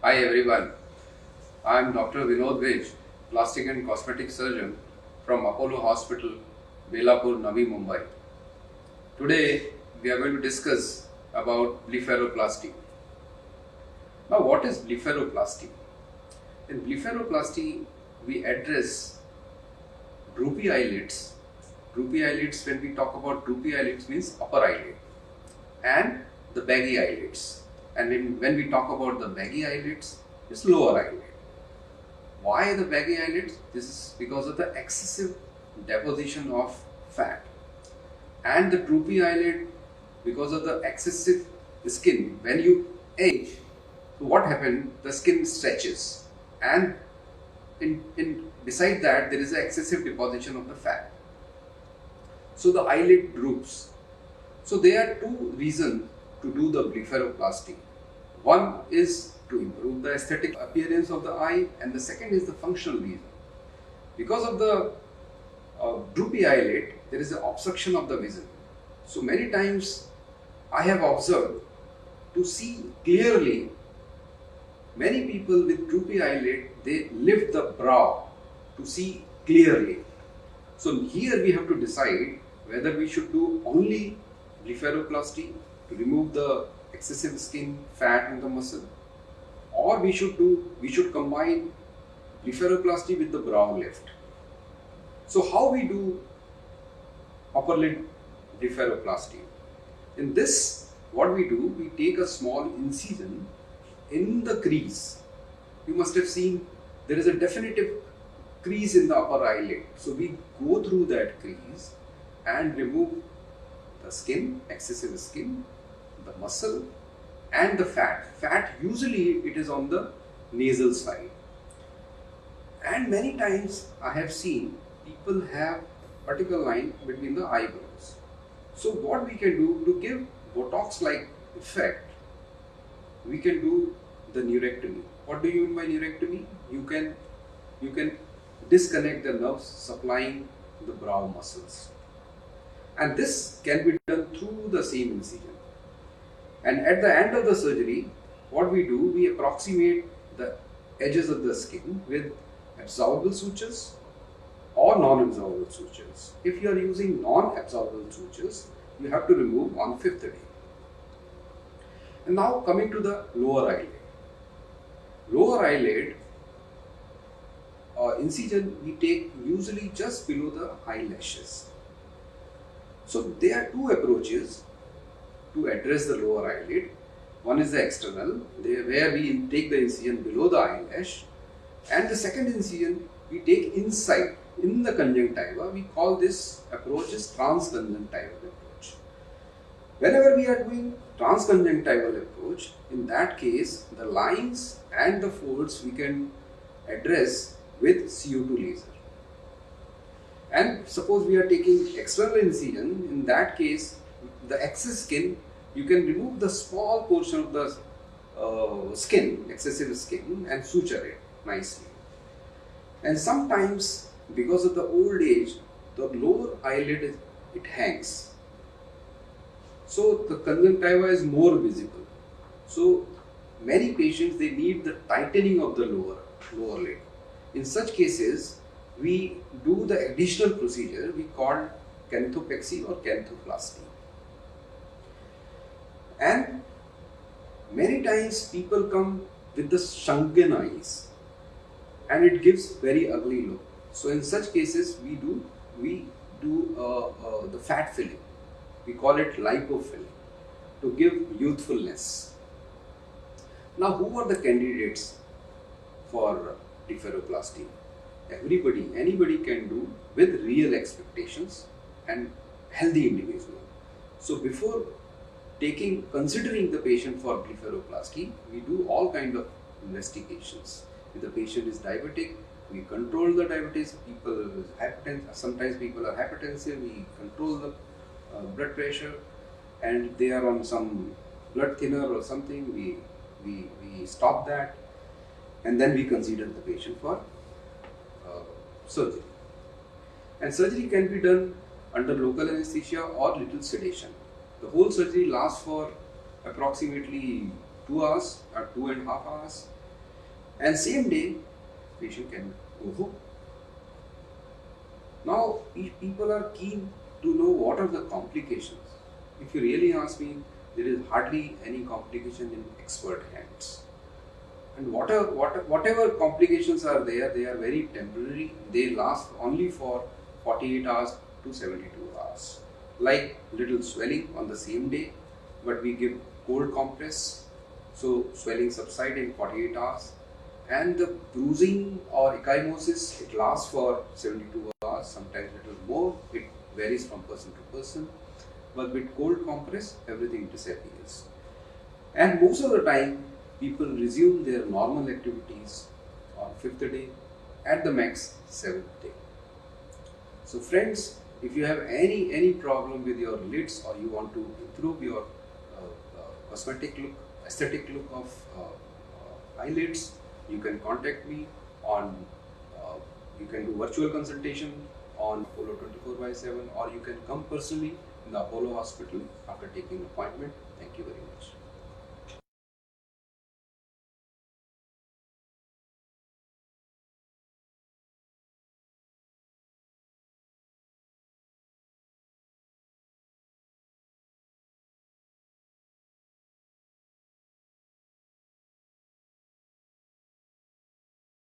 Hi everyone, I am Dr. Vinod Vij, plastic and cosmetic surgeon from Apollo Hospital, Belapur, Navi Mumbai. Today we are going to discuss about blepharoplasty. Now what is blepharoplasty? In blepharoplasty we address droopy eyelids. Droopy eyelids, when we talk about droopy eyelids, means upper eyelid, and the baggy eyelids. And when we talk about the baggy eyelids, it's lower eyelid. Why the baggy eyelids? This is because of the excessive deposition of fat. And the droopy eyelid, because of the excessive skin. When you age, so what happens? The skin stretches, and beside that there is an excessive deposition of the fat. So the eyelid droops. So there are two reasons to do the blepharoplasty. One is to improve the aesthetic appearance of the eye, and the second is the functional reason. Because of the droopy eyelid, there is an obstruction of the vision. So many times I have observed, to see clearly, many people with droopy eyelid, they lift the brow to see clearly. So here we have to decide whether we should do only blepharoplasty to remove the excessive skin, fat and the muscle, or we should combine blepharoplasty with the brow lift. So how we do upper lid blepharoplasty? In this, what we do, we take a small incision in the crease. You must have seen there is a definitive crease in the upper eyelid. So we go through that crease and remove the skin, excessive skin, the muscle and the fat. Fat, usually it is on the nasal side. And many times I have seen people have vertical line between the eyebrows. So what we can do to give Botox like effect, we can do the neurectomy. What do you mean by neurectomy? You can disconnect the nerves supplying the brow muscles. And this can be done through the same incision. And at the end of the surgery, what we do, we approximate the edges of the skin with absorbable sutures or non-absorbable sutures. If you are using non-absorbable sutures, you have to remove 1/5 day. And now coming to the lower eyelid. Lower eyelid incision we take usually just below the eyelashes. So there are two approaches to address the lower eyelid. One is the external, where we take the incision below the eyelash, and the second incision we take inside in the conjunctiva. We call this approach as transconjunctival approach. Whenever we are doing transconjunctival approach, in that case the lines and the folds we can address with CO2 laser. And suppose we are taking external incision, in that case the excess skin, you can remove the small portion of the skin, excessive skin, and suture it nicely. And sometimes because of the old age, the lower eyelid it hangs. So the conjunctiva is more visible. So many patients, they need the tightening of the lower lid. In such cases, we do the additional procedure we call canthopexy or canthoplasty. And many times people come with the shrunken eyes and it gives very ugly look. So in such cases we do the fat filling. We call it lipofilling to give youthfulness. Now who are the candidates for blepharoplasty? Anybody can do with real expectations and healthy individual. So before considering the patient for blepharoplasty, we do all kind of investigations. If the patient is diabetic, we control the diabetes. Sometimes people are hypertensive, we control the blood pressure, and they are on some blood thinner or something, we stop that, and then we consider the patient for surgery. And surgery can be done under local anesthesia or little sedation. The whole surgery lasts for approximately 2 hours or 2.5 hours, and same day patient can go home. Now, if people are keen to know what are the complications, if you really ask me, there is hardly any complication in expert hands. And whatever complications are there, they are very temporary. They last only for 48 hours to 72 hours. Like little swelling on the same day, but we give cold compress, so swelling subside in 48 hours. And the bruising or ecchymosis, it lasts for 72 hours, sometimes little more. It varies from person to person. But with cold compress, everything disappears. And most of the time, people resume their normal activities on 5th day, at the max 7th day. So friends, if you have any problem with your lids or you want to improve your cosmetic look, aesthetic look of eyelids, you can contact me on, you can do virtual consultation on Apollo 24/7, or you can come personally in the Apollo hospital after taking an appointment. Thank you very much.